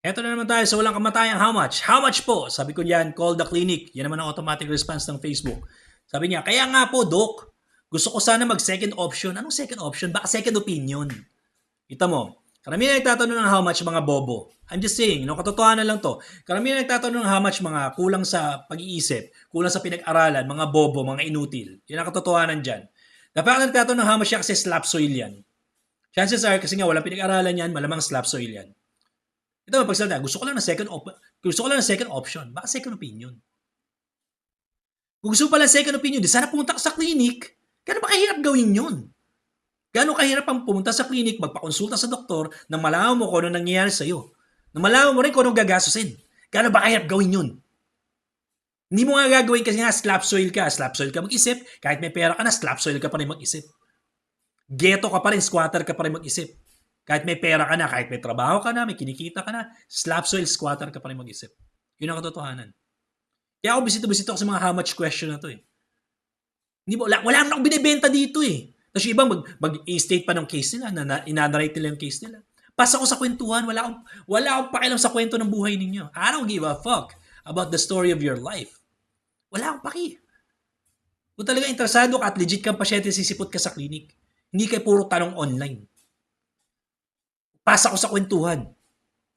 Eto na naman tayo sa walang kamatayang how much? How much po? Sabi ko diyan, call the clinic. Yan naman ang automatic response ng Facebook. Sabi niya, kaya nga po, Doc, gusto ko sana mag-second option. Anong second option? Baka second opinion. Kita mo, karamihan nagtatanong ng how much mga bobo. I'm just saying, katotohanan lang to. Karamihan nagtatanong ng how much mga kulang sa pag-iisip, kulang sa pinag-aralan, mga bobo, mga inutil. Yan ang katotohanan dyan. Dapat nagtatanong ng how much yan kasi slap soil yan. Chances are, kasi nga walang pinag-aralan yan, malamang slap soil yan. Ito pagsalita, gusto ko lang ng second option. Baka second opinion. Kung gusto mo pala second opinion, di sana pumunta ka sa clinic. Gano'n ba kahirap gawin yun? Gano'n kahirap ang pumunta sa clinic, magpakonsulta sa doktor, nang malaman mo kung ano nangyayari sa'yo. Nang malaman mo rin kung anong gagastusin. Gano'n ba kahirap gawin yun? Hindi mo nga gagawin kasi nga slap soil ka mag-isip, kahit may pera ka na, slap soil ka pa rin mag-isip. Ghetto ka pa rin, squatter ka pa rin mag-isip. Kahit may pera ka na, kahit may trabaho ka na, may kinikita ka na, slap soil squatter ka pa rin mag-isip. Yun ang katotohanan. Kaya ako bisito-bisito ako sa mga how much question na to eh. Hindi mo, wala naman akong binibenta dito eh. Tapos yung ibang mag-state pa ng case nila, na inanarrate nila yung case nila. Pas ako sa kwentuhan, wala akong pakialam sa kwento ng buhay ninyo. I don't give a fuck about the story of your life. Wala akong paki. Kung talaga interesado ka at legit kang pasyente, sisipot ka sa clinic. Hindi kayo puro tanong online. Pas ako sa kwentuhan.